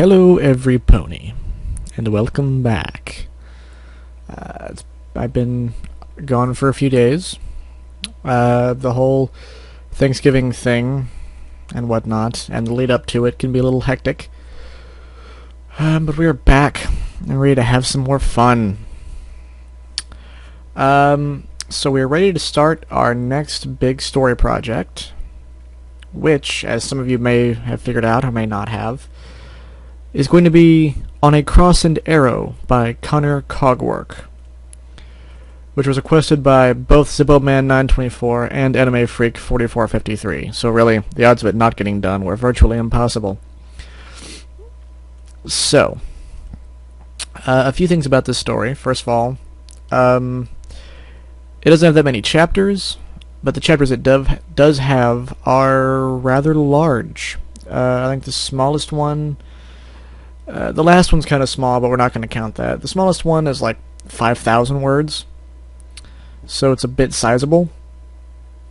Hello every pony, and welcome back. I've been gone for a few days. The whole Thanksgiving thing and whatnot, and the lead up to it can be a little hectic. But we are back and ready to have some more fun. So we're ready to start our next big story project, which, as some of you may have figured out or may not have, is going to be On a Cross and Arrow by Cogwork, which was requested by both ZibboMan924 and Anime Freak 4453. So really, the odds of it not getting done were virtually impossible. So, a few things about this story. First of all, it doesn't have that many chapters, but the chapters it does have are rather large. I think the smallest one... the last one's kind of small, but we're not going to count that. The smallest one is like 5,000 words, so it's a bit sizable.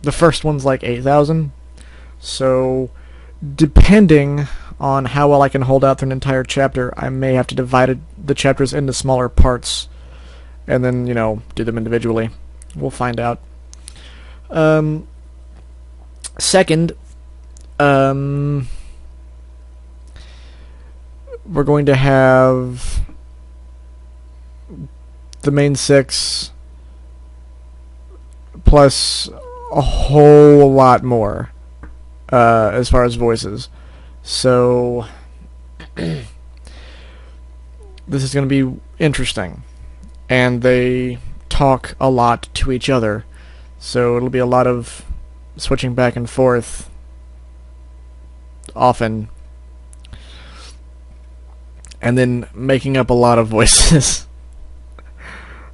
The first one's like 8,000, so depending on how well I can hold out through an entire chapter, I may have to divide the chapters into smaller parts, and then, do them individually. We'll find out. Second, we're going to have the main six plus a whole lot more as far as voices. So this is going to be interesting. And they talk a lot to each other. So it'll be a lot of switching back and forth often. And then making up a lot of voices.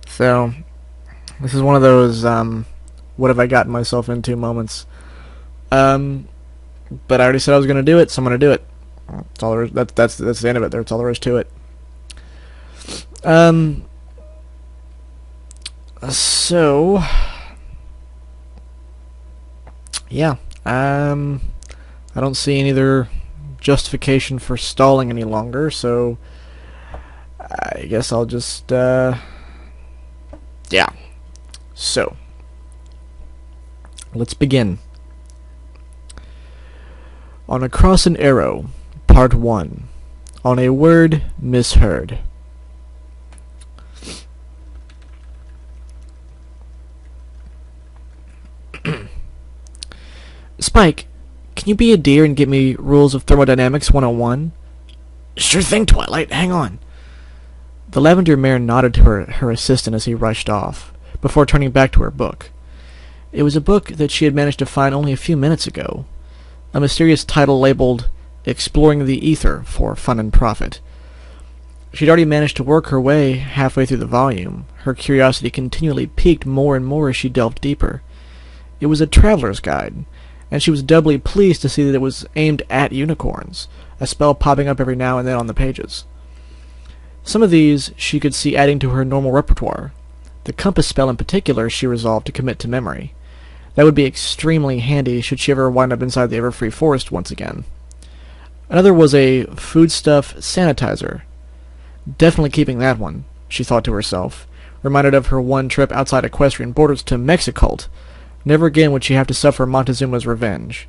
So, this is one of those, what have I gotten myself into moments. But I already said I was going to do it, so I'm going to do it. That's all there is. That's the end of it. That's all there is to it. So, yeah. I don't see any other justification for stalling any longer, so I guess I'll just yeah. So let's begin. On a Cross and Arrow, Part 1. On a Word Misheard. Spike, can you be a dear and get me Rules of Thermodynamics 101? Sure thing, Twilight. Hang on. The lavender mare nodded to her assistant as he rushed off, before turning back to her book. It was a book that she had managed to find only a few minutes ago. A mysterious title labeled Exploring the Ether for Fun and Profit. She'd already managed to work her way halfway through the volume. Her curiosity continually piqued more and more as she delved deeper. It was a traveler's guide, and she was doubly pleased to see that it was aimed at unicorns, a spell popping up every now and then on the pages. Some of these she could see adding to her normal repertoire. The compass spell in particular she resolved to commit to memory. That would be extremely handy should she ever wind up inside the Everfree Forest once again. Another was a foodstuff sanitizer. Definitely keeping that one, she thought to herself, reminded of her one trip outside equestrian borders to Mexicult. Never again would she have to suffer Montezuma's revenge.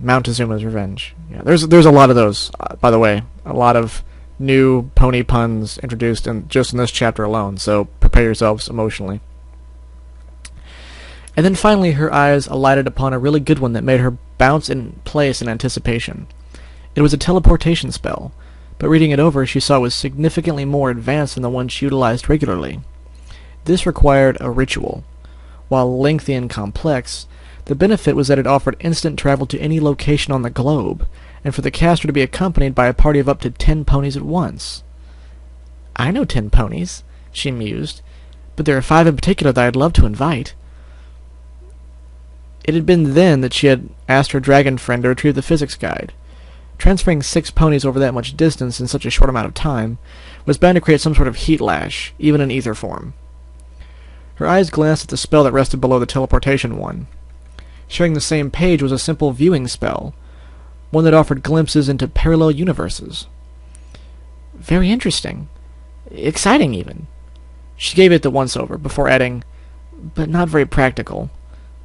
Montezuma's revenge. Yeah, there's a lot of those, by the way. A lot of new pony puns introduced just in this chapter alone, so prepare yourselves emotionally. And then finally her eyes alighted upon a really good one that made her bounce in place in anticipation. It was a teleportation spell, but reading it over she saw it was significantly more advanced than the one she utilized regularly. This required a ritual. While lengthy and complex, the benefit was that it offered instant travel to any location on the globe, and for the caster to be accompanied by a party of up to 10 ponies at once. I know 10 ponies, she mused, but there are 5 in particular that I'd love to invite. It had been then that she had asked her dragon friend to retrieve the physics guide. Transferring 6 ponies over that much distance in such a short amount of time was bound to create some sort of heat lash, even in ether form. Her eyes glanced at the spell that rested below the teleportation one. Sharing the same page was a simple viewing spell, one that offered glimpses into parallel universes. Very interesting. Exciting, even. She gave it the once-over, before adding, but not very practical.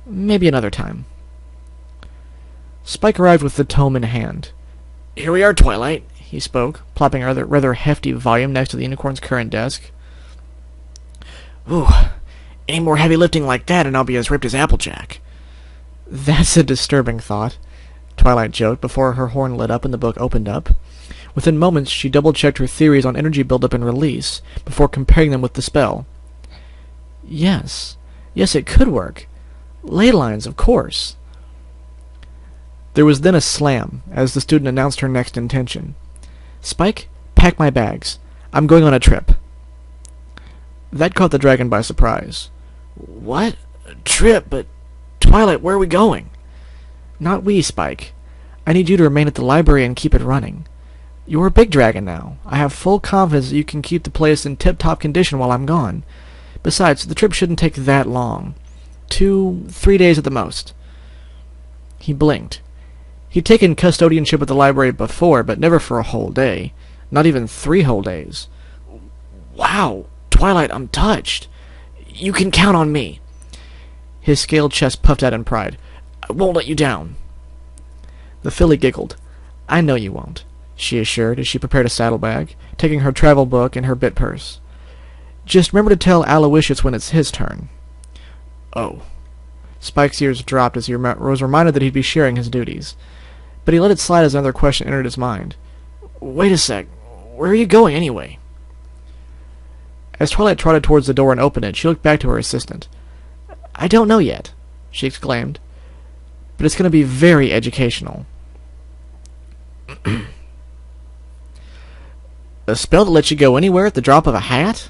Maybe another time. Spike arrived with the tome in hand. "Here we are, Twilight," he spoke, plopping a rather hefty volume next to the unicorn's current desk. "Ooh, any more heavy lifting like that and I'll be as ripped as Applejack." "That's a disturbing thought," Twilight joked before her horn lit up and the book opened up. Within moments, she double-checked her theories on energy buildup and release, before comparing them with the spell. Yes, it could work. Ley lines, of course. There was then a slam, as the student announced her next intention. "Spike, pack my bags. I'm going on a trip." That caught the dragon by surprise. "What? A trip? But, Twilight, where are we going?" "Not we, Spike. I need you to remain at the library and keep it running. You're a big dragon now. I have full confidence that you can keep the place in tip-top condition while I'm gone. Besides, the trip shouldn't take that long. 2-3 days at the most." He blinked. He'd taken custodianship at the library before, but never for a whole day. Not even 3 whole days. "Wow, Twilight, I'm touched. You can count on me." His scaled chest puffed out in pride. "I won't let you down." The filly giggled. "I know you won't," she assured as she prepared a saddlebag, taking her travel book and her bit purse. "Just remember to tell Aloysius when it's his turn." "Oh." Spike's ears dropped as he was reminded that he'd be sharing his duties. But he let it slide as another question entered his mind. "Wait a sec. Where are you going, anyway?" As Twilight trotted towards the door and opened it, she looked back to her assistant. "I don't know yet," she exclaimed. "But it's going to be very educational." "A spell that lets you go anywhere at the drop of a hat?"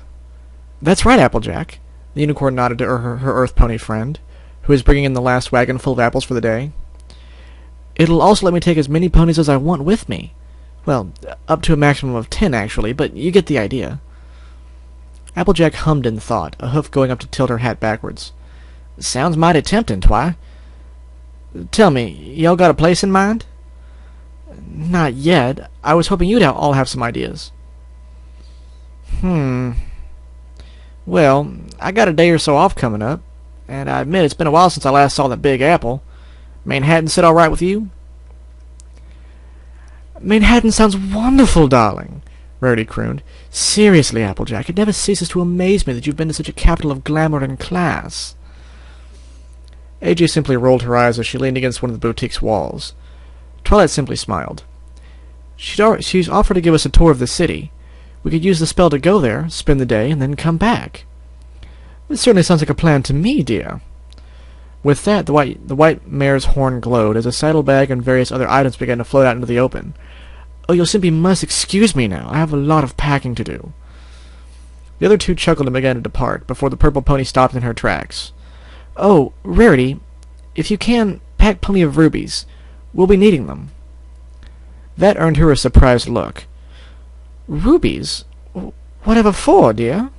"That's right, Applejack." The unicorn nodded to her earth pony friend, who was bringing in the last wagon full of apples for the day. "It'll also let me take as many ponies as I want with me. Well, up to a maximum of 10, actually, but you get the idea." Applejack hummed in thought, a hoof going up to tilt her hat backwards. "Sounds mighty tempting, Twi. Tell me, y'all got a place in mind?" "Not yet. I was hoping you'd all have some ideas." Well, I got a day or so off coming up, and I admit it's been a while since I last saw that big apple. Manhattan sit all right with you?" "Manhattan sounds wonderful, darling," Rarity crooned. "Seriously, Applejack, it never ceases to amaze me that you've been to such a capital of glamour and class." AJ simply rolled her eyes as she leaned against one of the boutique's walls. Twilight simply smiled. She's offered to give us a tour of the city. We could use the spell to go there, spend the day, and then come back." "It certainly sounds like a plan to me, dear." With that, the white mare's horn glowed as a saddlebag and various other items began to float out into the open. "Oh, you'll simply must excuse me now. I have a lot of packing to do." The other two chuckled and began to depart, before the purple pony stopped in her tracks. "Oh, Rarity, if you can, pack plenty of rubies. We'll be needing them." That earned her a surprised look. "Rubies? Whatever for, dear?"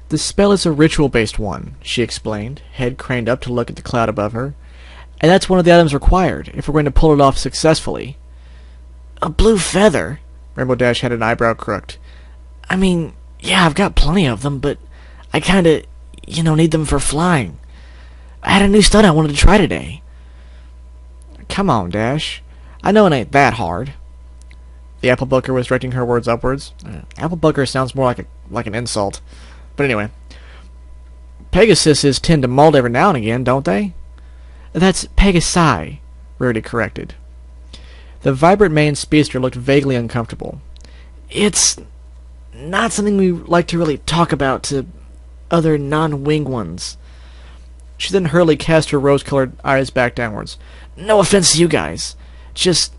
"The spell is a ritual-based one," she explained, head craned up to look at the cloud above her. "And that's one of the items required, if we're going to pull it off successfully." "A blue feather?" Rainbow Dash had an eyebrow crooked. "I mean, yeah, I've got plenty of them, but I kinda, need them for flying. I had a new stunt I wanted to try today." "Come on, Dash. I know it ain't that hard." The apple bucker was directing her words upwards. Apple bucker sounds more like an insult. But anyway. "Pegasuses tend to molt every now and again, don't they?" "That's Pegasi," Rarity corrected. The vibrant maned speedster looked vaguely uncomfortable. "It's not something we like to really talk about to other non-wing ones." She then hurriedly cast her rose-colored eyes back downwards. "No offense to you guys. Just...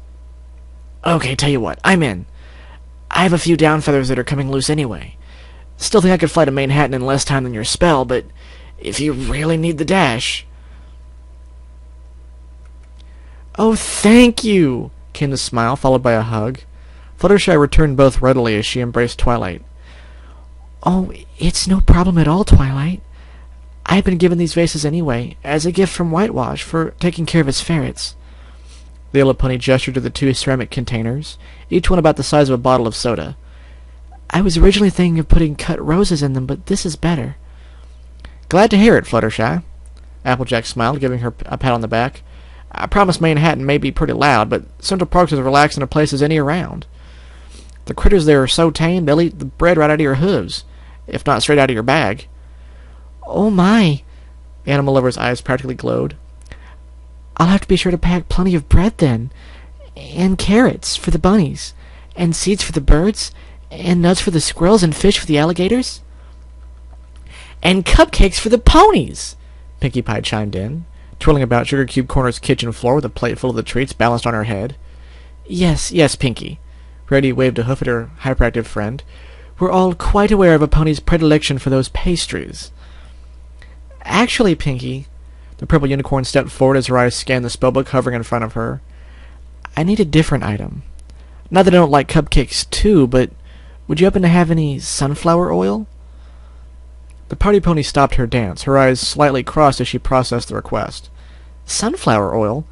Okay, tell you what. I'm in. I have a few down feathers that are coming loose anyway. Still think I could fly to Manhattan in less time than your spell, but if you really need the dash..." "Oh, thank you!" came the smile, followed by a hug. Fluttershy returned both readily as she embraced Twilight. "Oh, it's no problem at all, Twilight. I've been given these vases anyway, as a gift from Whitewash for taking care of its ferrets." The yellow pony gestured to the 2 ceramic containers, each one about the size of a bottle of soda. I was originally thinking of putting cut roses in them, but this is better. Glad to hear it, Fluttershy. Applejack smiled, giving her a pat on the back. I promise Manhattan may be pretty loud, but Central Park's as relaxing a place as any around. The critters there are so tame they'll eat the bread right out of your hooves, if not straight out of your bag. Oh my! The animal lover's eyes practically glowed. I'll have to be sure to pack plenty of bread then, and carrots for the bunnies, and seeds for the birds, and nuts for the squirrels, and fish for the alligators. And cupcakes for the ponies! Pinkie Pie chimed in, twirling about Sugar Cube Corner's kitchen floor with a plate full of the treats balanced on her head. Yes, Pinkie. Rarity waved a hoof at her hyperactive friend. We're all quite aware of a pony's predilection for those pastries. Actually, Pinkie, the purple unicorn stepped forward as her eyes scanned the spellbook hovering in front of her. I need a different item. Not that I don't like cupcakes too, but would you happen to have any sunflower oil? The party pony stopped her dance, her eyes slightly crossed as she processed the request. Sunflower oil?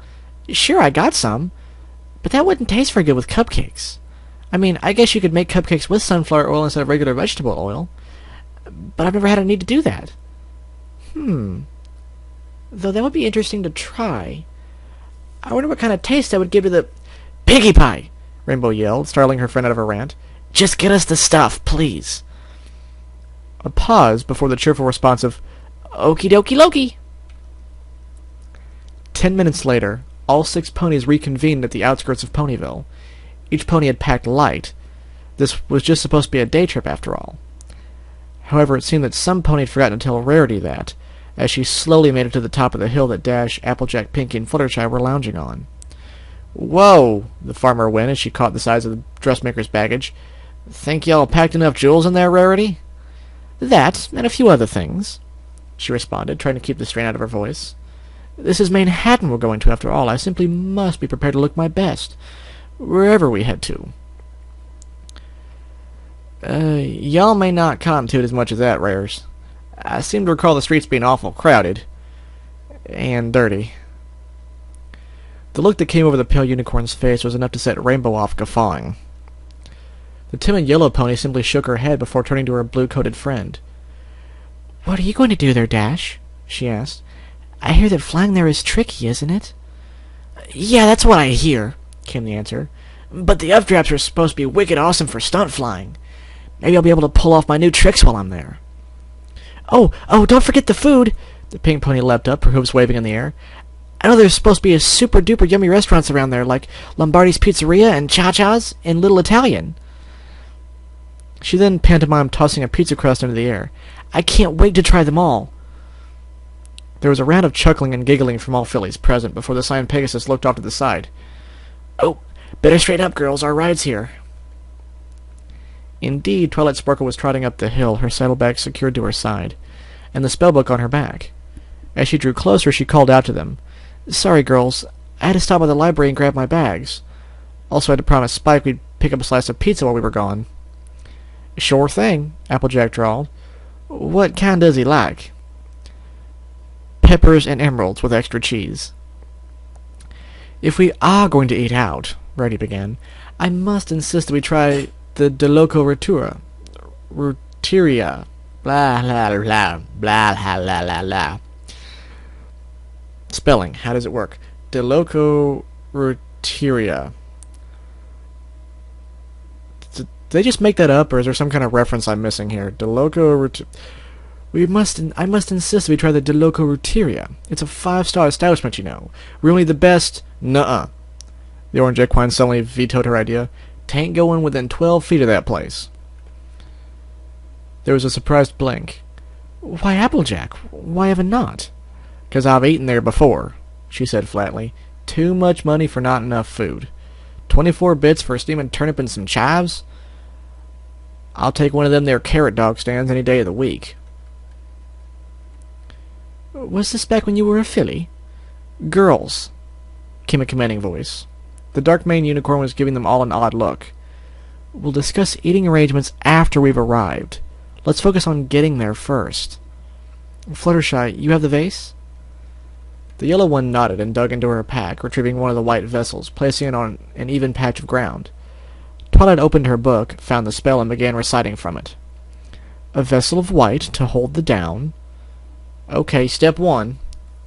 Sure, I got some, but that wouldn't taste very good with cupcakes. I mean, I guess you could make cupcakes with sunflower oil instead of regular vegetable oil, but I've never had a need to do that. Though that would be interesting to try. I wonder what kind of taste that would give to the... Pinkie Pie! Rainbow yelled, startling her friend out of her rant. Just get us the stuff, please. A pause before the cheerful response of, Okie dokie Loki. 10 minutes later, all 6 ponies reconvened at the outskirts of Ponyville. Each pony had packed light. This was just supposed to be a day trip after all. However, it seemed that some pony had forgotten to tell Rarity that, as she slowly made it to the top of the hill that Dash, Applejack, Pinkie, and Fluttershy were lounging on. Whoa! The farmer whined as she caught the size of the dressmaker's baggage. Think y'all packed enough jewels in there, Rarity? That, and a few other things, she responded, trying to keep the strain out of her voice. This is Manhattan we're going to, after all. I simply must be prepared to look my best, wherever we head to. Y'all may not cotton to it as much as that, Rares. I seem to recall the streets being awful crowded. And dirty. The look that came over the pale unicorn's face was enough to set Rainbow off guffawing. The timid yellow pony simply shook her head before turning to her blue-coated friend. What are you going to do there, Dash? She asked. I hear that flying there is tricky, isn't it? Yeah, that's what I hear, came the answer. But the updrafts are supposed to be wicked awesome for stunt flying. Maybe I'll be able to pull off my new tricks while I'm there. Oh, don't forget the food! The pink pony leapt up, her hooves waving in the air. I know there's supposed to be a super-duper yummy restaurants around there, like Lombardi's Pizzeria and Cha-Cha's and Little Italian. She then pantomimed tossing a pizza crust into the air. I can't wait to try them all. There was a round of chuckling and giggling from all fillies present before the Cyan Pegasus looked off to the side. Oh, better straighten up, girls. Our ride's here. Indeed, Twilight Sparkle was trotting up the hill, her saddlebag secured to her side, and the spellbook on her back. As she drew closer, she called out to them. Sorry, girls. I had to stop by the library and grab my bags. Also had to promise Spike we'd pick up a slice of pizza while we were gone. Sure thing, Applejack drawled. What kind does he like? Peppers and emeralds with extra cheese. If we are going to eat out, Rarity began, I must insist that we try the De Loco Ruteria. Blah, blah, blah, blah, blah, blah, blah. Spelling, how does it work? De Loco Ruteria. Did they just make that up, or is there some kind of reference I'm missing here? De Loco Ruteria. I must insist that we try the De Loco Ruteria. It's a 5-star establishment, you know. We're only the best. Nuh-uh. The orange equine suddenly vetoed her idea. Tain't going within 12 feet of that place. There was a surprised blink. Why, Applejack? Why haven't not? 'Cause I've eaten there before, she said flatly. Too much money for not enough food. 24 bits for a steaming turnip and some chives? I'll take one of them there carrot dog stands any day of the week. Was this back when you were a filly? Girls, came a commanding voice. The dark-maned unicorn was giving them all an odd look. We'll discuss eating arrangements after we've arrived. Let's focus on getting there first. Fluttershy, you have the vase? The yellow one nodded and dug into her pack, retrieving one of the white vessels, placing it on an even patch of ground. Twilight opened her book, found the spell, and began reciting from it. A vessel of white to hold the down. Okay, step 1,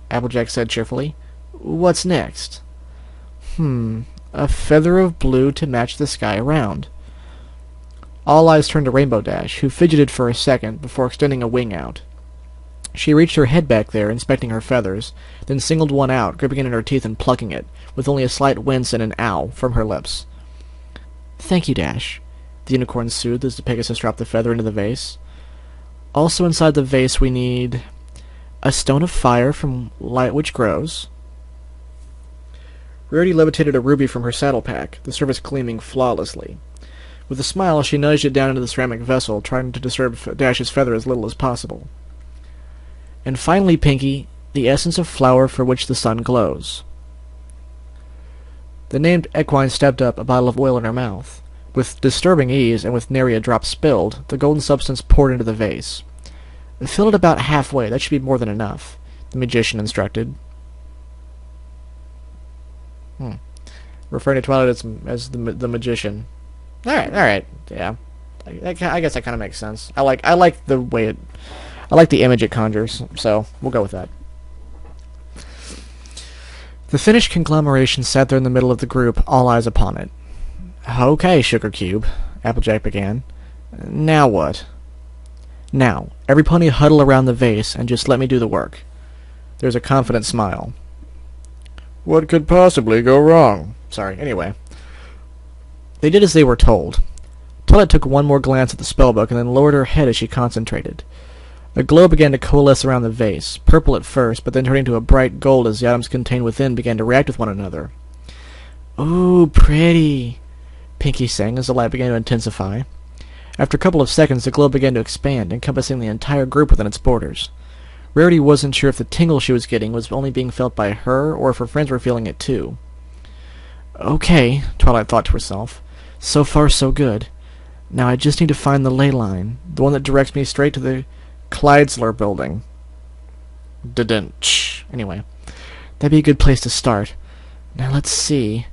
Applejack said cheerfully. What's next? A feather of blue to match the sky around. All eyes turned to Rainbow Dash, who fidgeted for a second before extending a wing out. She reached her head back there, inspecting her feathers, then singled one out, gripping it in her teeth and plucking it, with only a slight wince and an ow from her lips. Thank you, Dash, the unicorn soothed as the Pegasus dropped the feather into the vase. Also inside the vase we need a stone of fire from light which grows. Rarity levitated a ruby from her saddle pack, the surface gleaming flawlessly. With a smile, she nudged it down into the ceramic vessel, trying to disturb Dash's feather as little as possible. And finally, Pinky, the essence of flower for which the sun glows. The named equine stepped up, a bottle of oil in her mouth. With disturbing ease, and with nary a drop spilled, the golden substance poured into the vase. Fill it about halfway, that should be more than enough, the magician instructed. Referring to Twilight as the magician. Alright, yeah. I guess that kind of makes sense. I like the way it... I like the image it conjures, so we'll go with that. The finished conglomeration sat there in the middle of the group, all eyes upon it. Okay, Sugar Cube, Applejack began. Now what? Now, every pony huddle around the vase and just let me do the work. There's a confident smile. What could possibly go wrong? Anyway. They did as they were told. Twilight took one more glance at the spellbook and then lowered her head as she concentrated. A glow began to coalesce around the vase, purple at first, but then turning to a bright gold as the items contained within began to react with one another. Ooh, pretty, Pinky sang as the light began to intensify. After a couple of seconds, the glow began to expand, encompassing the entire group within its borders. Rarity wasn't sure if the tingle she was getting was only being felt by her, or if her friends were feeling it too. Okay, Twilight thought to herself. So far, so good. Now I just need to find the ley line, the one that directs me straight to the Clydesler building. Didn't. Anyway, that'd be a good place to start. Now let's see.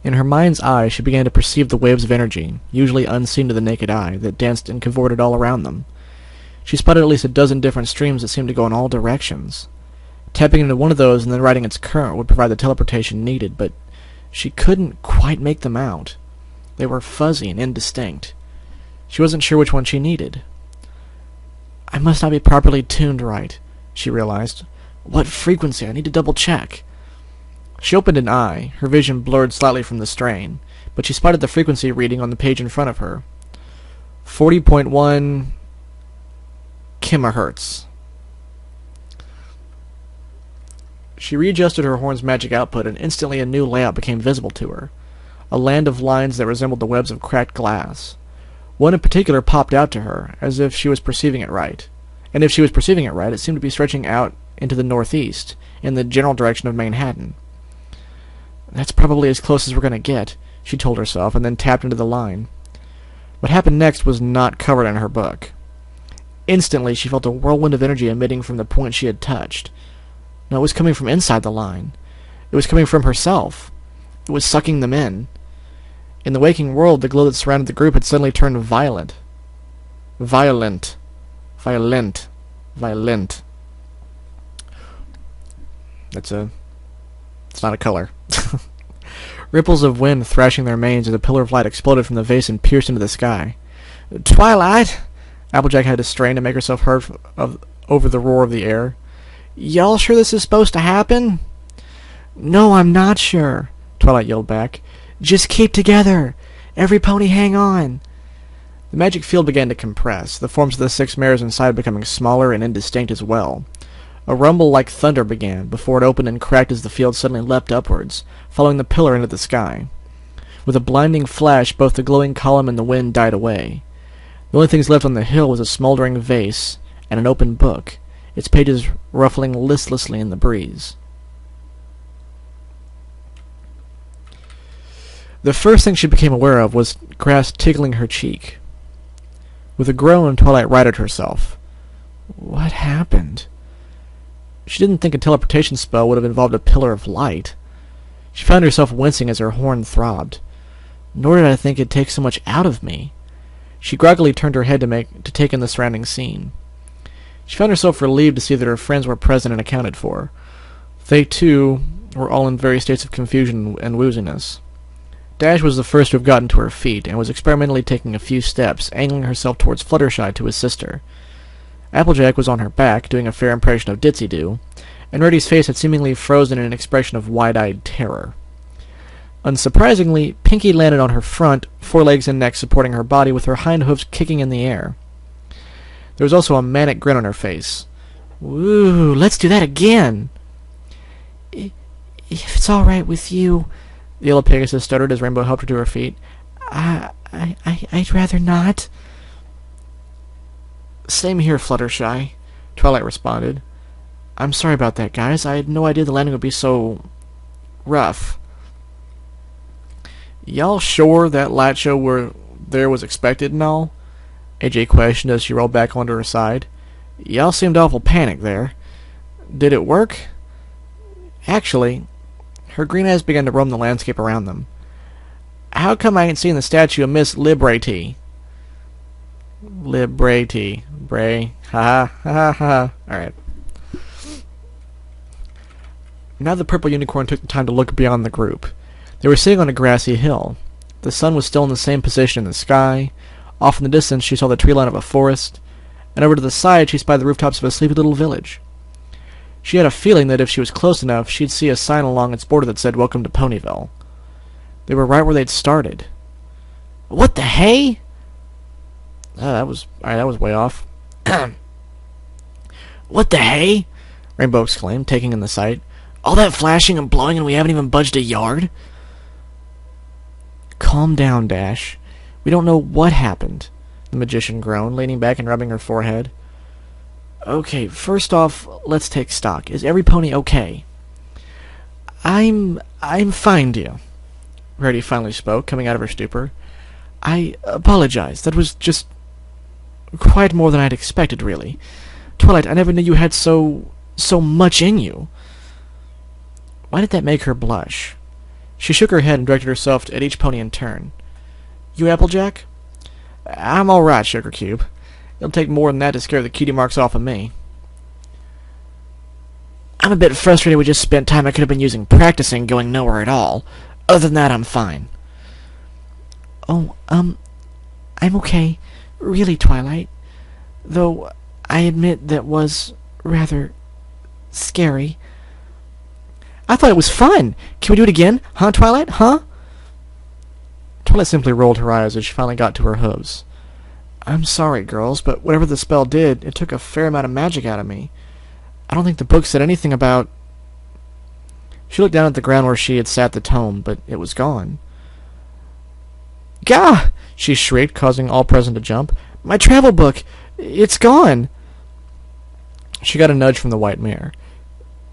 In her mind's eye, she began to perceive the waves of energy, usually unseen to the naked eye, that danced and cavorted all around them. She spotted at least a dozen different streams that seemed to go in all directions. Tapping into one of those and then riding its current would provide the teleportation needed, but she couldn't quite make them out. They were fuzzy and indistinct. She wasn't sure which one she needed. I must not be properly tuned right, she realized. What frequency? I need to double-check. She opened an eye, her vision blurred slightly from the strain, but she spotted the frequency reading on the page in front of her. 40.1 kilohertz. She readjusted her horn's magic output, and instantly a new layout became visible to her. A land of lines that resembled the webs of cracked glass. One in particular popped out to her, as if she was perceiving it right. And if she was perceiving it right, it seemed to be stretching out into the northeast, in the general direction of Manhattan. That's probably as close as we're going to get, she told herself, and then tapped into the line. What happened next was not covered in her book. Instantly, she felt a whirlwind of energy emitting from the point she had touched. No, it was coming from inside the line. It was coming from herself. It was sucking them in. In the waking world, the glow that surrounded the group had suddenly turned violent. Violent. Violent. Violent. It's not a color. Ripples of wind thrashing their manes as a pillar of light exploded from the vase and pierced into the sky. Twilight! Applejack had to strain to make herself heard over the roar of the air. Y'all sure this is supposed to happen? No, I'm not sure, Twilight yelled back. Just keep together! Every pony hang on! The magic field began to compress, the forms of the 6 mares inside becoming smaller and indistinct as well. A rumble like thunder began, before it opened and cracked as the field suddenly leapt upwards, following the pillar into the sky. With a blinding flash, both the glowing column and the wind died away. The only things left on the hill was a smoldering vase and an open book, its pages ruffling listlessly in the breeze. The first thing she became aware of was grass tickling her cheek. With a groan, Twilight righted herself. What happened? She didn't think a teleportation spell would have involved a pillar of light. She found herself wincing as her horn throbbed. Nor did I think it'd take so much out of me. She groggily turned her head to take in the surrounding scene. She found herself relieved to see that her friends were present and accounted for. They, too, were all in various states of confusion and wooziness. Dash was the first to have gotten to her feet, and was experimentally taking a few steps, angling herself towards Fluttershy to assist her. Applejack was on her back, doing a fair impression of Ditzy-Doo, and Reddy's face had seemingly frozen in an expression of wide-eyed terror. Unsurprisingly, Pinky landed on her front, forelegs and neck supporting her body with her hind hooves kicking in the air. There was also a manic grin on her face. "Woo, let's do that again!" "If it's all right with you," the yellow Pegasus stuttered as Rainbow helped her to her feet. I'd rather not." "Same here, Fluttershy," Twilight responded. "I'm sorry about that, guys. I had no idea the landing would be so rough." "Y'all sure that light show was expected and all?" AJ questioned as she rolled back onto her side. "Y'all seemed awful panicked there. Did it work?" Actually, her green eyes began to roam the landscape around them. "How come I ain't seen the statue of Miss Liberaty?" Liberaty. Bray. Ha ha ha ha. Alright. Now the purple unicorn took the time to look beyond the group. They were sitting on a grassy hill. The sun was still in the same position in the sky. Off in the distance she saw the tree line of a forest, and over to the side she spied the rooftops of a sleepy little village. She had a feeling that if she was close enough, she'd see a sign along its border that said, "Welcome to Ponyville." They were right where they'd started. "What the hey?" That was way off. "What the hey?" Rainbow exclaimed, taking in the sight. "All that flashing and blowing and we haven't even budged a yard?" "Calm down, Dash. We don't know what happened," the magician groaned, leaning back and rubbing her forehead. "Okay, first off, let's take stock. Is every pony okay?" I'm fine, dear," Reddy finally spoke, coming out of her stupor. "I apologize. That was just quite more than I'd expected, really. Twilight, I never knew you had so much in you." Why did that make her blush? She shook her head and directed herself at each pony in turn. "You, Applejack?" "I'm all right, Sugar Cube. It'll take more than that to scare the cutie marks off of me." "I'm a bit frustrated we just spent time I could have been using practicing going nowhere at all. Other than that, I'm fine." "Oh, I'm okay. Really, Twilight. Though I admit that was rather scary." "I thought it was fun. Can we do it again? Huh, Twilight? Huh?" Twilight simply rolled her eyes as she finally got to her hooves. "I'm sorry, girls, but whatever the spell did, it took a fair amount of magic out of me. I don't think the book said anything about..." She looked down at the ground where she had sat the tome, but it was gone. "Gah!" she shrieked, causing all present to jump. "My travel book! It's gone!" She got a nudge from the white mare.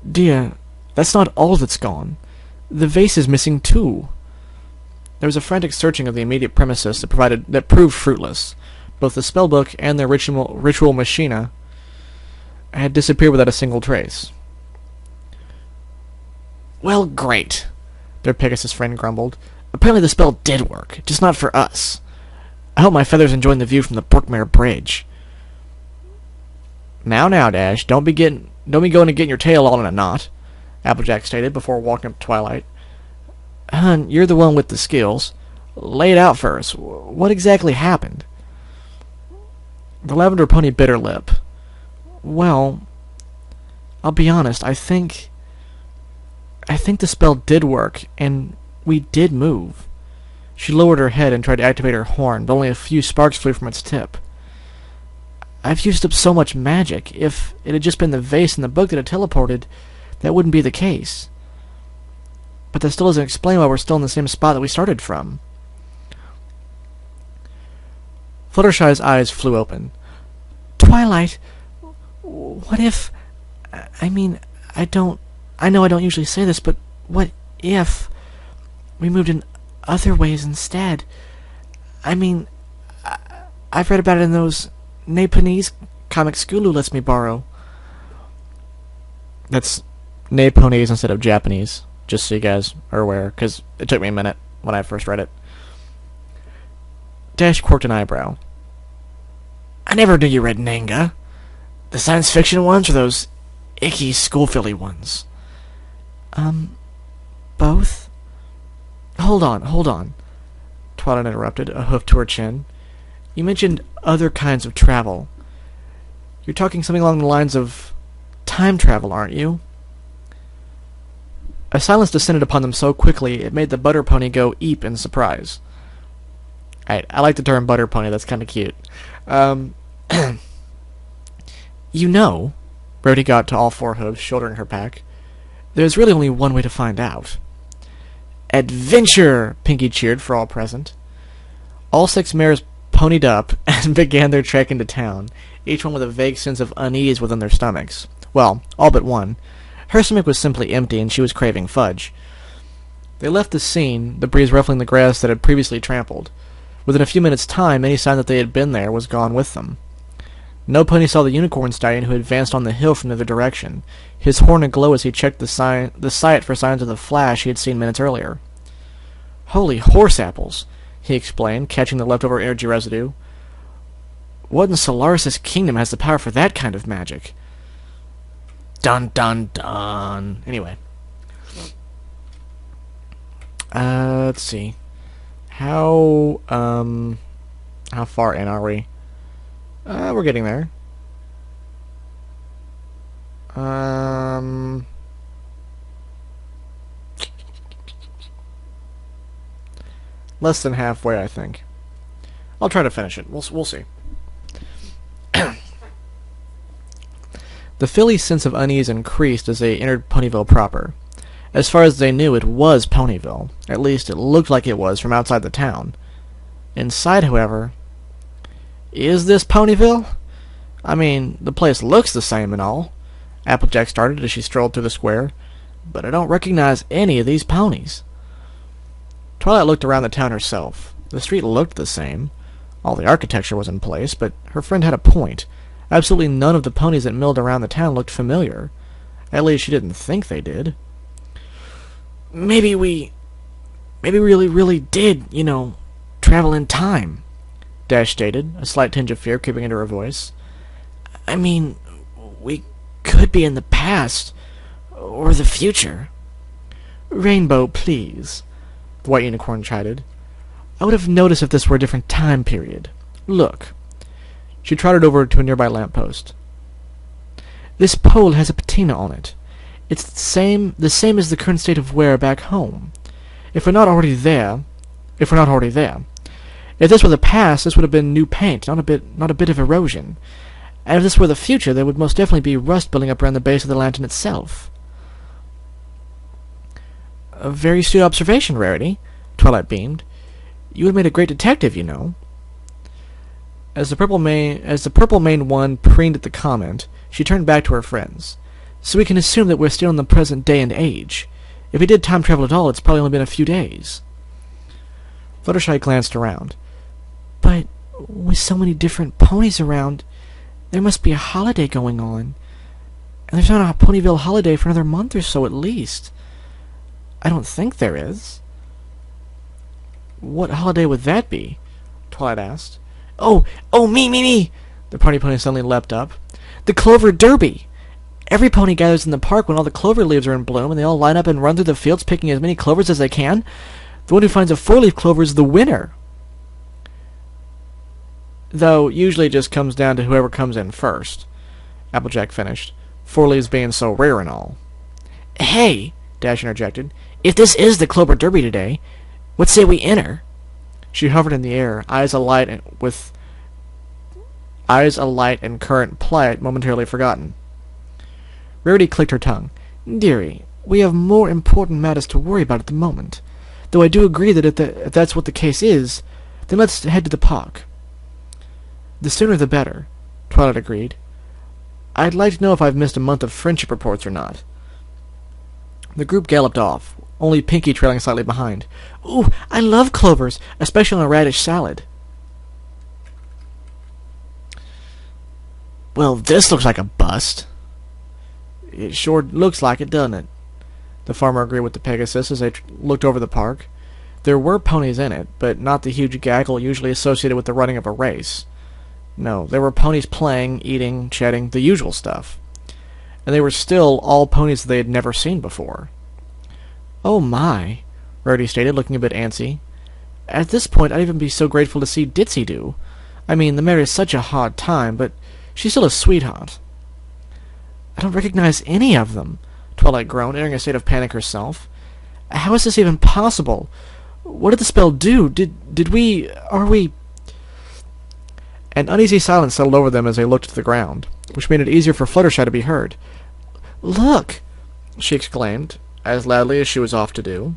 "Dear, that's not all that's gone. The vase is missing too." There was a frantic searching of the immediate premises that proved fruitless. Both the spellbook and their ritual machina had disappeared without a single trace. "Well, great," their Pegasus friend grumbled. "Apparently the spell did work, just not for us. I hope my feather's enjoying the view from the Brookmere Bridge." Now, Dash, don't be going to getting your tail all in a knot," Applejack stated before walking up to Twilight. "Hun, you're the one with the skills. Lay it out for us. What exactly happened?" The lavender pony bit her lip. "Well, I'll be honest. I think the spell did work, and we did move." She lowered her head and tried to activate her horn, but only a few sparks flew from its tip. "I've used up so much magic. If it had just been the vase and the book that had teleported, that wouldn't be the case. But that still doesn't explain why we're still in the same spot that we started from." Fluttershy's eyes flew open. "Twilight, what if... I know I don't usually say this, but what if we moved in other ways instead? I've read about it in those Nepalese comics Skulu lets me borrow." That's Nepalese instead of Japanese, just so you guys are aware, because it took me a minute when I first read it. Dash quirked an eyebrow. I never knew you read manga. The science fiction ones or those icky school-filly ones? Both? Hold on. Twilight interrupted, a hoof to her chin. You mentioned other kinds of travel. You're talking something along the lines of time travel, aren't you? A silence descended upon them so quickly it made the butter pony go eep in surprise. I like the term butter pony, that's kind of cute. You know, Brody got to all four hooves, shouldering her pack, there's really only one way to find out. Adventure! Pinky cheered for all present. All six mares ponied up and began their trek into town, each one with a vague sense of unease within their stomachs. Well, all but one. Her stomach was simply empty, and she was craving fudge. They left the scene, the breeze ruffling the grass that had previously trampled. Within a few minutes' time, any sign that they had been there was gone with them. No pony saw the unicorn stallion who advanced on the hill from the other direction, his horn aglow as he checked the sight for signs of the flash he had seen minutes earlier. Holy horse apples, he explained, catching the leftover energy residue. What in Solaris' kingdom has the power for that kind of magic? Dun dun dun. Anyway. Let's see. How far in are we? We're getting there. Less than halfway, I think. I'll try to finish it. We'll see. The filly's sense of unease increased as they entered Ponyville proper. As far as they knew, it was Ponyville. At least, it looked like it was from outside the town. Inside, however... Is this Ponyville? I mean, the place looks the same and all. Applejack started as she strolled through the square. But I don't recognize any of these ponies. Twilight looked around the town herself. The street looked the same. All the architecture was in place, but her friend had a point. Absolutely none of the ponies that milled around the town looked familiar. At least she didn't think they did. Maybe we really did, travel in time, Dash stated, a slight tinge of fear creeping into her voice. I mean, we could be in the past, or the future. Rainbow, please, the white unicorn chided. I would have noticed if this were a different time period. Look. She trotted over to a nearby lamppost. This pole has a patina on it. It's the same as the current state of wear back home. If we're not already there. If this were the past, this would have been new paint, not a bit of erosion. And if this were the future, there would most definitely be rust building up around the base of the lantern itself. A very astute observation, Rarity, Twilight beamed. You would have made a great detective, you know. As the purple mane one preened at the comment, she turned back to her friends. So we can assume that we're still in the present day and age. If we did time travel at all, it's probably only been a few days. Fluttershy glanced around. But with so many different ponies around, there must be a holiday going on. And there's not a Ponyville holiday for another month or so at least. I don't think there is. What holiday would that be? Twilight asked. Oh, me! The party pony suddenly leapt up. The Clover Derby! Every pony gathers in the park when all the clover leaves are in bloom, and they all line up and run through the fields picking as many clovers as they can. The one who finds a four-leaf clover is the winner. Though, usually it just comes down to whoever comes in first. Applejack finished. Four leaves being so rare and all. Hey, Dash interjected, if this is the Clover Derby today, what say we enter? She hovered in the air, eyes alight and current plight momentarily forgotten. Rarity clicked her tongue. Dearie, we have more important matters to worry about at the moment. Though I do agree that if that's what the case is, then let's head to the park. The sooner the better, Twilight agreed. I'd like to know if I've missed a month of friendship reports or not. The group galloped off, only Pinky trailing slightly behind. Ooh, I love clovers, especially on a radish salad. Well, this looks like a bust. It sure looks like it, doesn't it? The farmer agreed with the Pegasus as they looked over the park. There were ponies in it, but not the huge gaggle usually associated with the running of a race. No, there were ponies playing, eating, chatting, the usual stuff. And they were still all ponies that they had never seen before. Oh my, Rarity stated, looking a bit antsy. At this point, I'd even be so grateful to see Ditsy do. I mean, the mare is such a hard time, but she's still a sweetheart. I don't recognize any of them, Twilight groaned, entering a state of panic herself. How is this even possible? What did the spell do? Are we... An uneasy silence settled over them as they looked at the ground, which made it easier for Fluttershy to be heard. Look! She exclaimed, as loudly as she was off to do.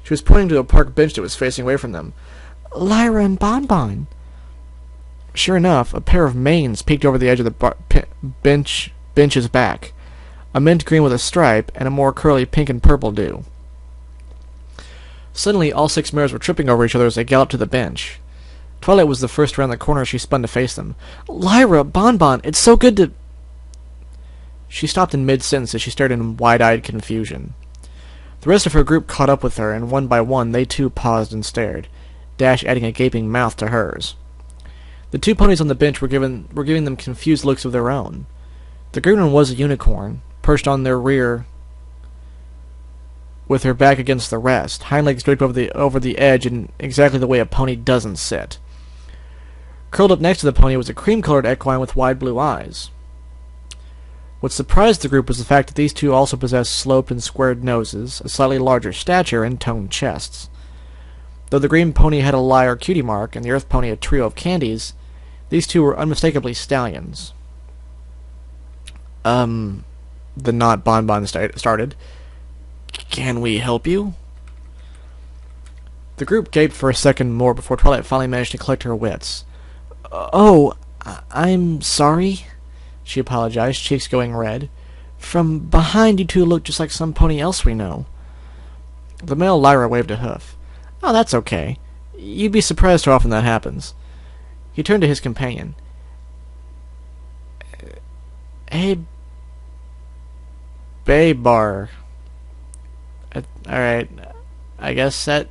She was pointing to a park bench that was facing away from them. Lyra and Bonbon! Sure enough, a pair of manes peeked over the edge of the bench's back, a mint green with a stripe, and a more curly pink and purple dew. Suddenly, all six mares were tripping over each other as they galloped to the bench. Twilight was the first around the corner as she spun to face them. Lyra, Bonbon, it's so good to... She stopped in mid-sentence as she stared in wide-eyed confusion. The rest of her group caught up with her, and one by one they too paused and stared, Dash adding a gaping mouth to hers. The two ponies on the bench were giving them confused looks of their own. The green one was a unicorn, perched on their rear with her back against the rest, hind legs draped over the edge in exactly the way a pony doesn't sit. Curled up next to the pony was a cream-colored equine with wide blue eyes. What surprised the group was the fact that these two also possessed sloped and squared noses, a slightly larger stature, and toned chests. Though the green pony had a lyre cutie mark and the earth pony a trio of candies, these two were unmistakably stallions. The not Bonbon started. Can we help you? The group gaped for a second more before Twilight finally managed to collect her wits. Oh, I'm sorry, she apologized, cheeks going red. From behind, you two look just like some pony else we know. The male Lyra waved a hoof. Oh, that's okay. You'd be surprised how often that happens. He turned to his companion. Hey, Baybar. Alright, I guess that...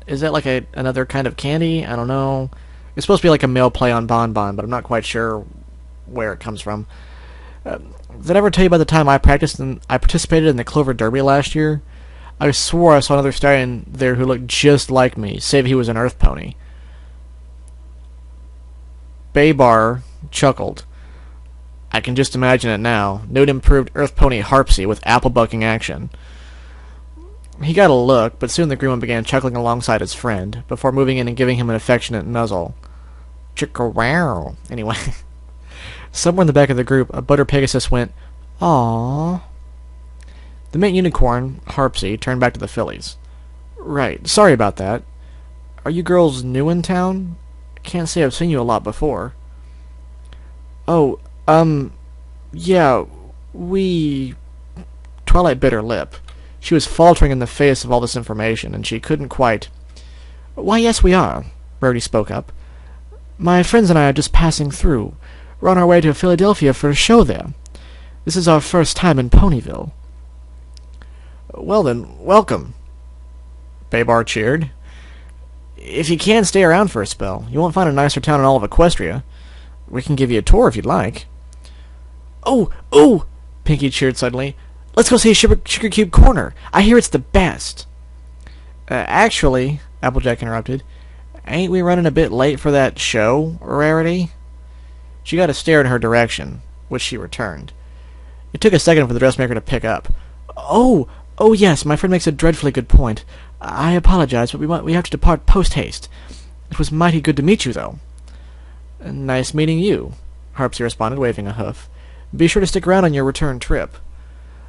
Is that like another kind of candy? I don't know. It's supposed to be like a male play on Bonbon, but I'm not quite sure where it comes from. Did I ever tell you about the time I participated in the Clover Derby last year? I swore I saw another stallion there who looked just like me, save he was an earth pony. Baybar chuckled. I can just imagine it now. Nude improved earth pony Harpsy with apple-bucking action. He got a look, but soon the green one began chuckling alongside his friend, before moving in and giving him an affectionate nuzzle. Chicka-wow. Anyway, somewhere in the back of the group, a butter Pegasus went, Aww. The mint unicorn, Harpsy, turned back to the fillies. Right, sorry about that. Are you girls new in town? Can't say I've seen you a lot before. Oh, yeah, we... Twilight bit her lip. She was faltering in the face of all this information, and she couldn't quite... Why, yes, we are, Rarity spoke up. My friends and I are just passing through. We're on our way to Philadelphia for a show there. This is our first time in Ponyville. Well then, welcome, Baybar cheered. If you can stay around for a spell, you won't find a nicer town in all of Equestria. We can give you a tour if you'd like. Oh! Pinky cheered suddenly. Let's go see Sugar Cube Corner. I hear it's the best. Actually, Applejack interrupted, ain't we running a bit late for that show, Rarity? She got a stare in her direction, which she returned. It took a second for the dressmaker to pick up. Oh, yes, my friend makes a dreadfully good point. I apologize, but we have to depart post-haste. It was mighty good to meet you, though. Nice meeting you, Harpsy responded, waving a hoof. Be sure to stick around on your return trip.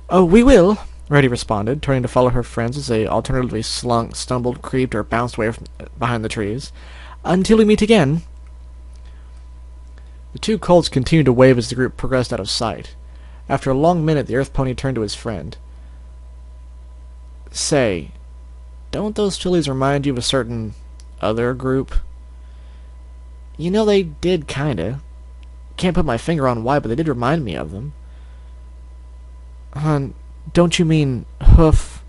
Oh, we will, Rarity responded, turning to follow her friends as they alternatively slunk, stumbled, creeped, or bounced away from behind the trees. Until we meet again. The two colts continued to wave as the group progressed out of sight. After a long minute, the earth pony turned to his friend. Say, don't those fillies remind you of a certain other group? You know, they did, kinda. Can't put my finger on why, but they did remind me of them. Don't you mean hoof?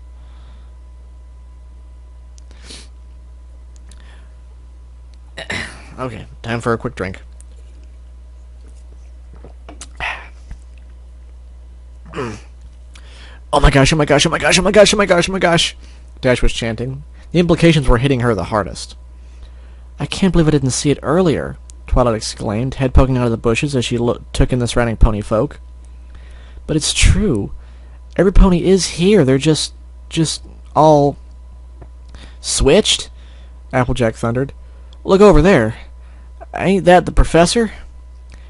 Okay, time for a quick drink. Oh my gosh, oh my gosh, oh my gosh, oh my gosh, oh my gosh, oh my gosh, Dash was chanting. The implications were hitting her the hardest. I can't believe I didn't see it earlier, Twilight exclaimed, head poking out of the bushes as she took in the surrounding pony folk. But it's true. Every pony is here. They're just all switched? Applejack thundered. Look over there. Ain't that the professor?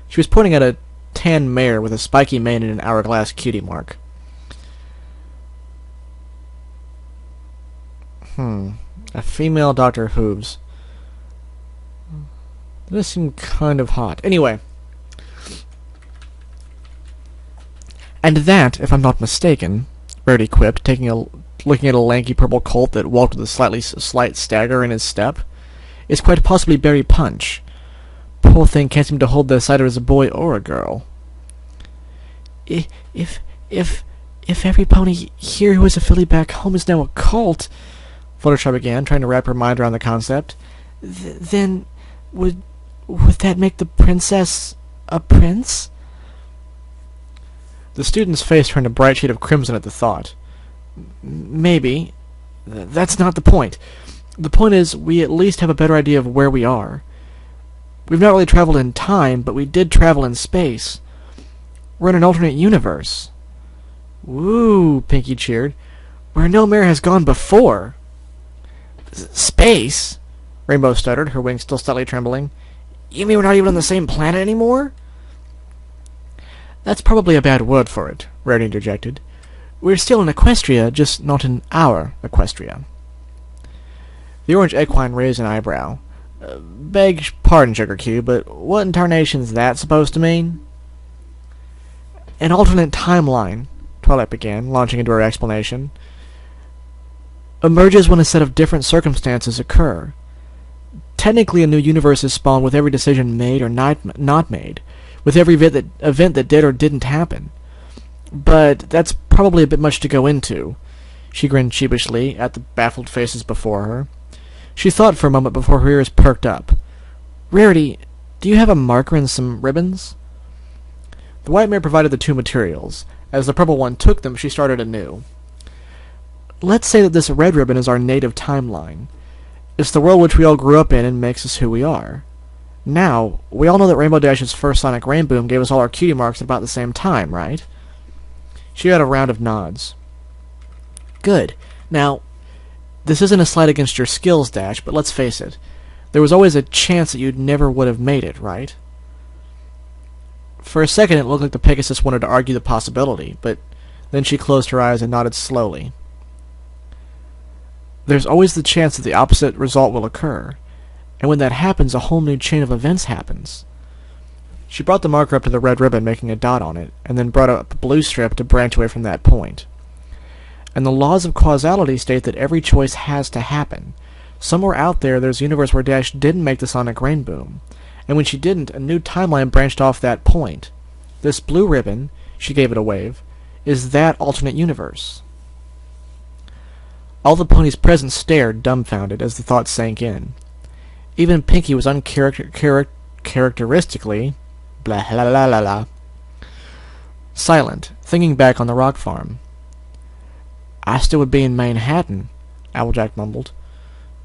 She was pointing at a tan mare with a spiky mane and an hourglass cutie mark. A female Dr. Hooves. This seemed kind of hot. Anyway. And that, if I'm not mistaken, Rarity quipped, looking at a lanky purple colt that walked with a slight stagger in his step, is quite possibly Berry Punch. Poor thing can't seem to hold the sight as a boy or a girl. If every pony here who has a filly back home is now a colt, Fluttershy began, trying to wrap her mind around the concept, then would that make the princess a prince? The student's face turned a bright shade of crimson at the thought. Maybe. That's not the point. The point is, we at least have a better idea of where we are. We've not really traveled in time, but we did travel in space. We're in an alternate universe. Woo, Pinky cheered. Where no mare has gone before. Space? Rainbow stuttered, her wings still slightly trembling. You mean we're not even on the same planet anymore? That's probably a bad word for it, Rarity interjected. We're still in Equestria, just not in our Equestria. The orange equine raised an eyebrow. Beg pardon, Sugar Cube, but what in tarnation's that supposed to mean? An alternate timeline, Twilight began, launching into her explanation, emerges when a set of different circumstances occur. Technically, a new universe is spawned with every decision made or not made, with every event that did or didn't happen. But that's probably a bit much to go into. She grinned sheepishly at the baffled faces before her. She thought for a moment before her ears perked up. Rarity, do you have a marker and some ribbons? The white mare provided the two materials. As the purple one took them, she started anew. Let's say that this red ribbon is our native timeline. It's the world which we all grew up in and makes us who we are. Now, we all know that Rainbow Dash's first sonic rainboom gave us all our cutie marks at about the same time, right? She had a round of nods. Good. Now, this isn't a slight against your skills, Dash, but let's face it. There was always a chance that you never would have made it, right? For a second, it looked like the Pegasus wanted to argue the possibility, but then she closed her eyes and nodded slowly. There's always the chance that the opposite result will occur, and when that happens, a whole new chain of events happens. She brought the marker up to the red ribbon, making a dot on it, and then brought up a blue strip to branch away from that point. And the laws of causality state that every choice has to happen. Somewhere out there's a universe where Dash didn't make the sonic rainboom, and when she didn't, a new timeline branched off that point. This blue ribbon, she gave it a wave, is that alternate universe. All the ponies present stared, dumbfounded, as the thought sank in. Even Pinky was uncharacteristically blah la la la la silent, thinking back on the rock farm. I still would be in Manhattan, Applejack mumbled.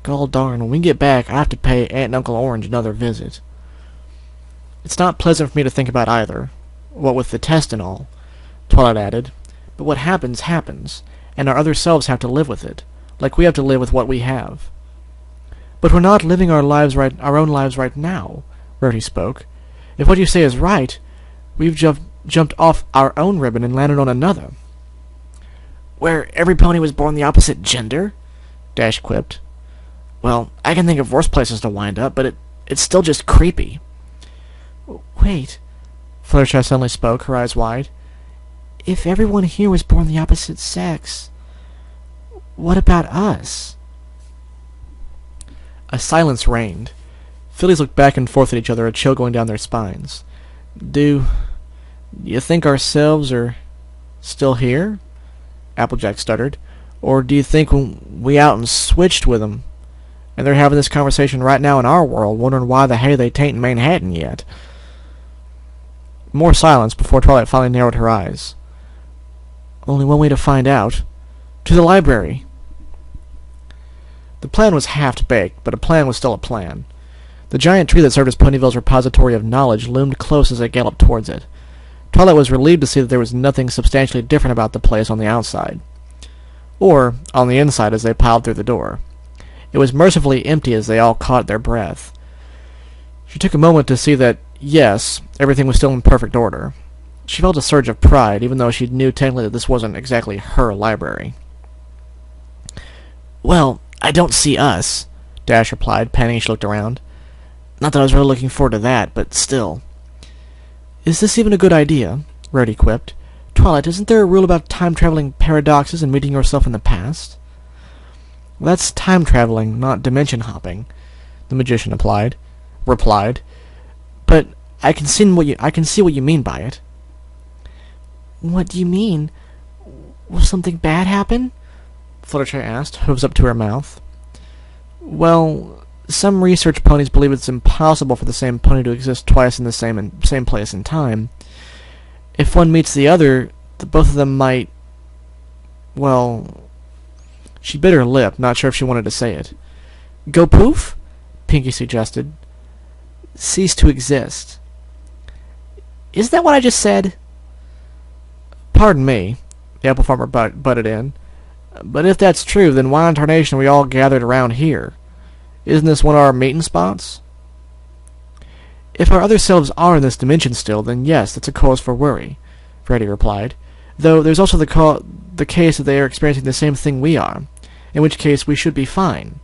Gol darn, when we get back, I have to pay Aunt and Uncle Orange another visit. It's not pleasant for me to think about either, what with the test and all, Twilight added, but what happens, happens, and our other selves have to live with it, like we have to live with what we have. But we're not living our own lives right now, Rarity spoke. If what you say is right, we've jumped off our own ribbon and landed on another. Where every pony was born the opposite gender? Dash quipped. Well, I can think of worse places to wind up, but it's still just creepy. Wait, Fluttershy suddenly spoke, her eyes wide. If everyone here was born the opposite sex, what about us? A silence reigned. Fillies looked back and forth at each other, a chill going down their spines. Do you think ourselves are Still here? Applejack stuttered. Or do you think we out and switched with them? And they're having this conversation right now in our world, wondering why the hell they tain't in Manhattan yet. More silence before Twilight finally narrowed her eyes. Only one way to find out. To the library. The plan was half-baked, but a plan was still a plan. The giant tree that served as Ponyville's repository of knowledge loomed close as they galloped towards it. Twilight was relieved to see that there was nothing substantially different about the place on the outside. Or on the inside as they piled through the door. It was mercifully empty as they all caught their breath. She took a moment to see that, yes, everything was still in perfect order. She felt a surge of pride, even though she knew technically that this wasn't exactly her library. Well, I don't see us, Dash replied, panting as she looked around. Not that I was really looking forward to that, but still. Is this even a good idea? Rarity quipped. Twilight, isn't there a rule about time-traveling paradoxes and meeting yourself in the past? Well, that's time-traveling, not dimension-hopping, the magician replied. But I can see what you mean by it. What do you mean? Will something bad happen? Fluttershy asked, hooves up to her mouth. Well, some research ponies believe it's impossible for the same pony to exist twice in the same place and time. If one meets the other, both of them might... Well... She bit her lip, not sure if she wanted to say it. Go poof? Pinky suggested. Cease to exist. Is that what I just said? Pardon me, the apple farmer butted in. But if that's true, then why in tarnation are we all gathered around here? Isn't this one of our meeting spots? If our other selves are in this dimension still, then yes, that's a cause for worry, Freddy replied. Though there's also the case that they are experiencing the same thing we are, in which case we should be fine.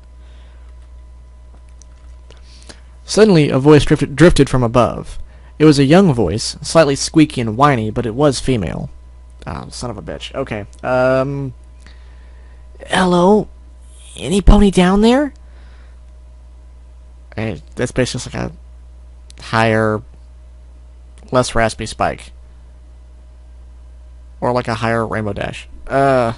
Suddenly, a voice drifted from above. It was a young voice, slightly squeaky and whiny, but it was female. Oh, son of a bitch. Okay. Hello? Any pony down there? Hey, that's basically like a higher, less raspy Spike. Or like a higher Rainbow Dash. That'll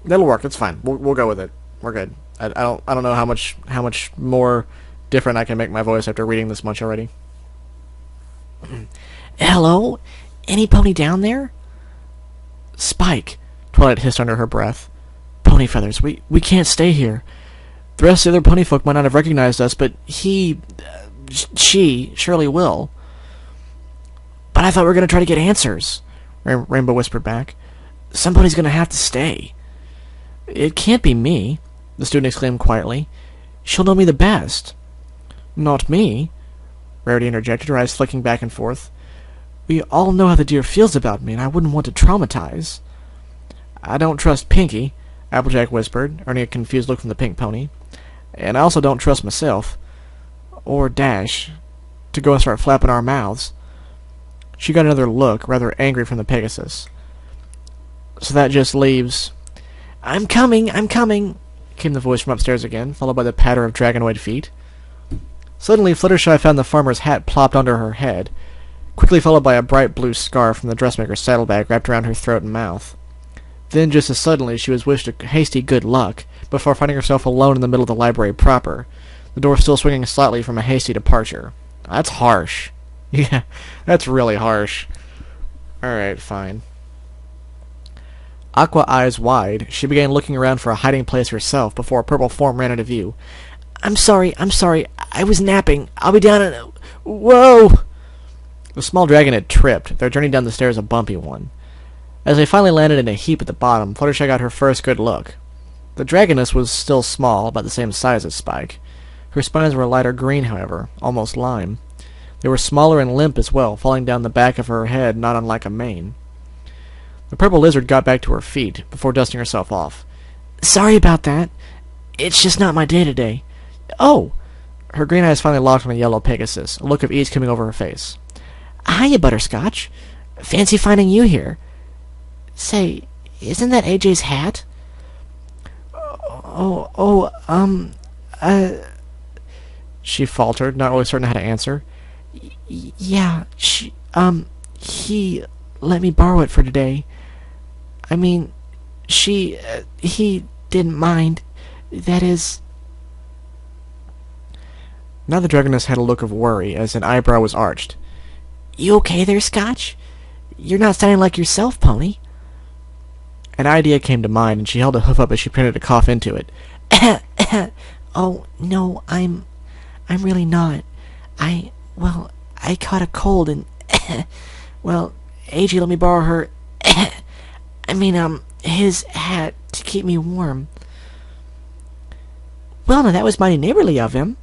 work. It's fine. We'll go with it. We're good. I don't know how much more different I can make my voice after reading this much already. Hello? Any pony down there? Spike, Twilight hissed under her breath. Pony feathers, we can't stay here. The rest of the other pony folk might not have recognized us, but she surely will. But I thought we were going to try to get answers, Rainbow whispered back. Somebody's going to have to stay. It can't be me, the student exclaimed quietly. She'll know me the best. Not me, Rarity interjected, her eyes flicking back and forth. We all know how the dear feels about me, and I wouldn't want to traumatize. I don't trust Pinky, Applejack whispered, earning a confused look from the pink pony. And I also don't trust myself, or Dash, to go and start flapping our mouths. She got another look, rather angry, from the Pegasus. So that just leaves... I'm coming, came the voice from upstairs again, followed by the patter of dragonoid feet. Suddenly, Fluttershy found the farmer's hat plopped onto her head, quickly followed by a bright blue scarf from the dressmaker's saddlebag wrapped around her throat and mouth. Then, just as suddenly, she was wished a hasty good luck, before finding herself alone in the middle of the library proper, the door still swinging slightly from a hasty departure. That's harsh. Yeah, that's really harsh. Alright, fine. Aqua eyes wide, she began looking around for a hiding place herself before a purple form ran into view. I'm sorry, I was napping. I'll be down in... Whoa! The small dragon had tripped, their journey down the stairs a bumpy one. As they finally landed in a heap at the bottom, Fluttershy got her first good look. The dragoness was still small, about the same size as Spike. Her spines were a lighter green, however, almost lime. They were smaller and limp as well, falling down the back of her head not unlike a mane. The purple lizard got back to her feet, before dusting herself off. Sorry about that. It's just not my day today. Oh! Her green eyes finally locked on a yellow Pegasus, a look of ease coming over her face. Hiya, Butterscotch. Fancy finding you here. Say, isn't that AJ's hat? She faltered, not really certain how to answer. Yeah, he let me borrow it for today. I mean, he didn't mind. That is... Now the dragoness had a look of worry as an eyebrow was arched. You okay there, Scotch? You're not sounding like yourself, Pony. An idea came to mind, and she held a hoof up as she pretended to cough into it. Oh, no, I'm really not. I caught a cold and... well, AG let me borrow her... his hat to keep me warm. Well, now that was mighty neighborly of him,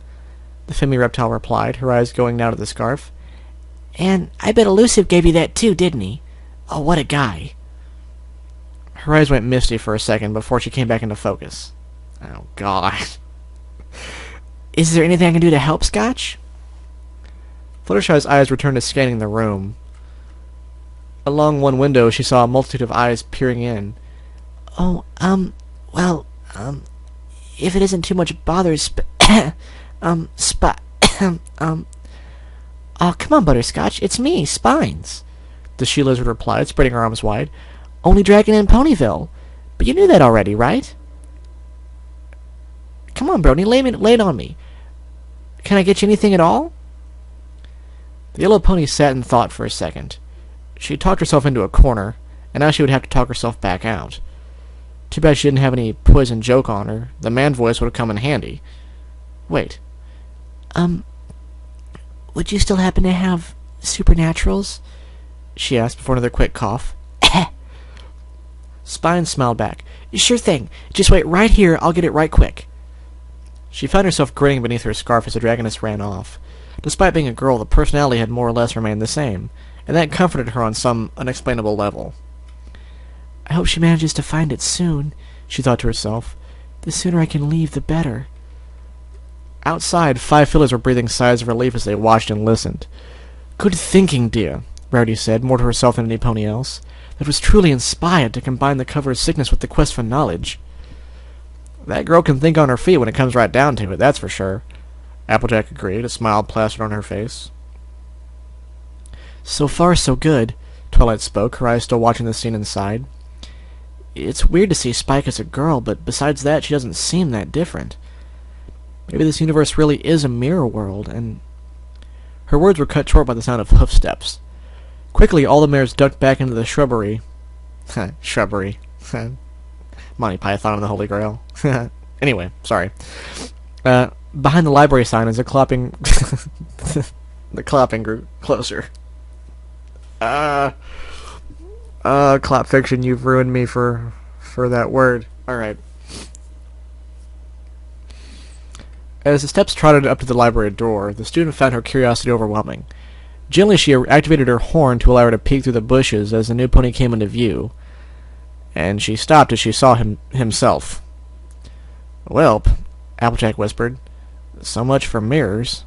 the Femi reptile replied, her eyes going now to the scarf. And I bet Elusive gave you that too, didn't he? Oh, what a guy. Her eyes went misty for a second before she came back into focus. Oh, God. Is there anything I can do to help, Scotch? Fluttershy's eyes returned to scanning the room. Along one window, she saw a multitude of eyes peering in. Oh, if it isn't too much bother, oh, come on, Butterscotch, it's me, Spines, the she-lizard replied, spreading her arms wide. Only dragon in Ponyville. But you knew that already, right? Come on, Brony, lay it on me. Can I get you anything at all? The yellow pony sat and thought for a second. She had talked herself into a corner, and now she would have to talk herself back out. Too bad she didn't have any poison joke on her. The man voice would have come in handy. Wait. Would you still happen to have supernaturals? She asked before another quick cough. Spine smiled back. Sure thing. Just wait right here. I'll get it right quick. She found herself grinning beneath her scarf as the dragoness ran off. Despite being a girl, the personality had more or less remained the same, and that comforted her on some unexplainable level. I hope she manages to find it soon, she thought to herself. The sooner I can leave, the better. Outside, 5 fillies were breathing sighs of relief as they watched and listened. Good thinking, dear, Rarity said, more to herself than any pony else. That was truly inspired to combine the cover of sickness with the quest for knowledge. That girl can think on her feet when it comes right down to it, that's for sure. Applejack agreed, a smile plastered on her face. So far, so good, Twilight spoke, her eyes still watching the scene inside. It's weird to see Spike as a girl, but besides that, she doesn't seem that different. Maybe this universe really is a mirror world, and... Her words were cut short by the sound of hoofsteps. Quickly, all the mares ducked back into the shrubbery. Shrubbery. Monty Python and the Holy Grail. Anyway, sorry. Behind the library sign as the clapping... the clapping grew closer. Clap fiction, you've ruined me for that word. Alright. As the steps trotted up to the library door, the student found her curiosity overwhelming. Gently she activated her horn to allow her to peek through the bushes as the new pony came into view, and she stopped as she saw himself. Welp, Applejack whispered. So much for mirrors.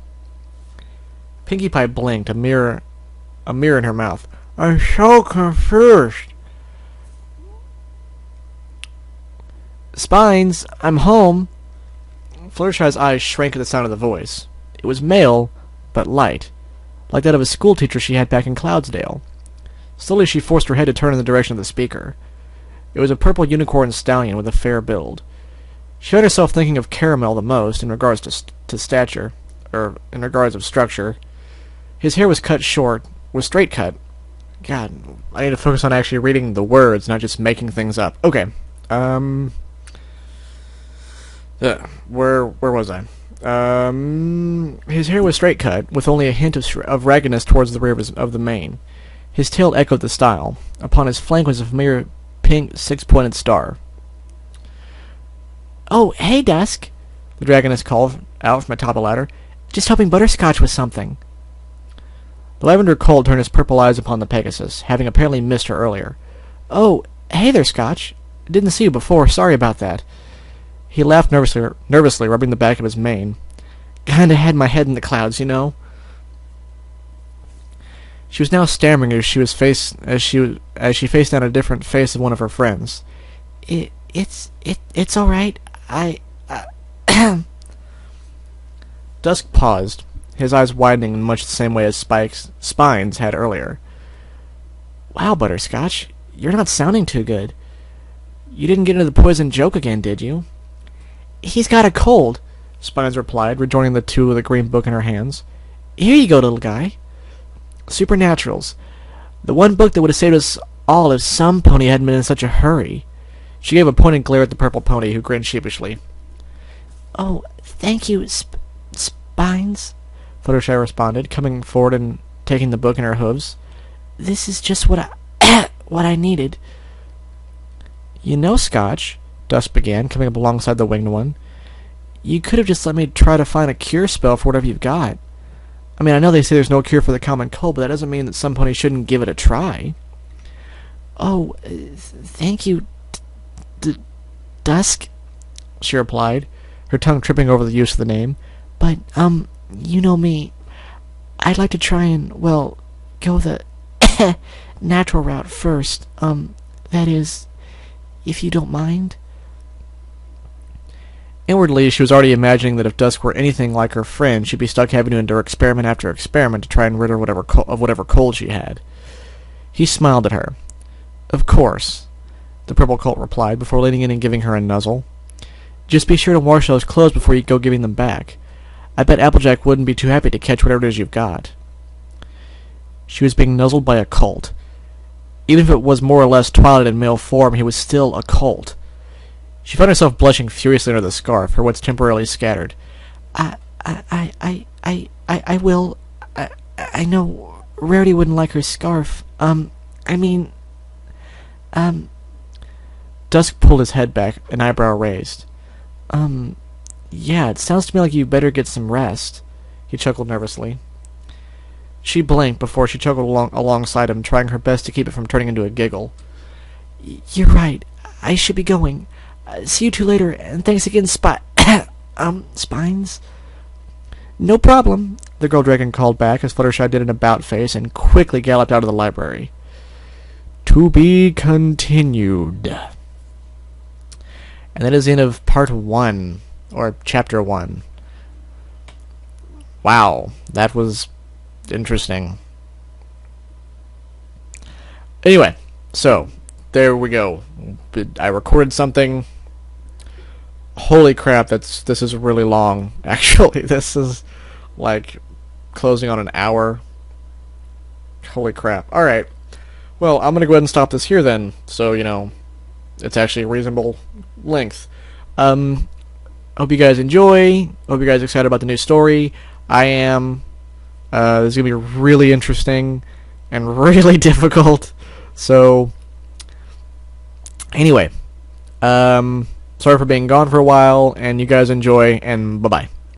Pinkie Pie blinked, a mirror in her mouth. I'm so confused. Spines, I'm home. Fluttershy's eyes shrank at the sound of the voice. It was male, but light, like that of a schoolteacher she had back in Cloudsdale. Slowly she forced her head to turn in the direction of the speaker. It was a purple unicorn stallion with a fair build. She found herself thinking of Caramel the most in regards to stature, or in regards of structure. His hair was cut short, was straight cut. God, I need to focus on actually reading the words, not just making things up. Okay, where was I? His hair was straight cut, with only a hint of raggedness towards the rear of the mane. His tail echoed the style. Upon his flank was a familiar pink six-pointed star. Oh, hey, Dusk, the dragoness called out from atop the ladder. Just hoping Butterscotch was something. The lavender colt turned his purple eyes upon the Pegasus, having apparently missed her earlier. Oh, hey there, Scotch. Didn't see you before. Sorry about that. He laughed nervously, rubbing the back of his mane. Kinda had my head in the clouds, you know. She was now stammering as she faced down a different face of one of her friends. It's all right. Dusk paused, his eyes widening in much the same way as Spines had earlier. Wow, Butterscotch, you're not sounding too good. You didn't get into the poison joke again, did you? He's got a cold, Spines replied, rejoining the two with a green book in her hands. Here you go, little guy. Supernaturals. The one book that would have saved us all if some pony hadn't been in such a hurry. She gave a pointed glare at the purple pony, who grinned sheepishly. Oh, thank you, Spines, Fluttershy responded, coming forward and taking the book in her hooves. This is just what I needed. You know, Scotch, Dusk began, coming up alongside the winged one, you could have just let me try to find a cure spell for whatever you've got. I mean, I know they say there's no cure for the common cold, but that doesn't mean that some ponies shouldn't give it a try. Oh, thank you, Dusk, she replied, her tongue tripping over the use of the name. But, you know me. I'd like to try and, well, go the natural route first. That is, if you don't mind. Inwardly, she was already imagining that if Dusk were anything like her friend, she'd be stuck having to endure experiment after experiment to try and rid her of whatever cold she had. He smiled at her. Of course, the purple colt replied, before leaning in and giving her a nuzzle. Just be sure to wash those clothes before you go giving them back. I bet Applejack wouldn't be too happy to catch whatever it is you've got. She was being nuzzled by a colt. Even if it was more or less Twilight in male form, he was still a colt. She found herself blushing furiously under the scarf, her wits temporarily scattered. I will. I know Rarity wouldn't like her scarf. Dusk pulled his head back, an eyebrow raised. Yeah, it sounds to me like you better get some rest, he chuckled nervously. She blinked before she chuckled alongside him, trying her best to keep it from turning into a giggle. You're right. I should be going. See you two later, and thanks again, Spines. No problem, the girl dragon called back as Fluttershy did an about face and quickly galloped out of the library. To be continued. And that is the end of part 1, or chapter 1. Wow, that was interesting. Anyway, so, there we go. I recorded something. Holy crap, this is really long. Actually, this is like closing on an hour. Holy crap. Alright. Well, I'm going to go ahead and stop this here then, so, you know, it's actually a reasonable length. Hope you guys enjoy. Hope you guys are excited about the new story. I am. This is going to be really interesting and really difficult. So, anyway, sorry for being gone for a while, and you guys enjoy, and bye-bye.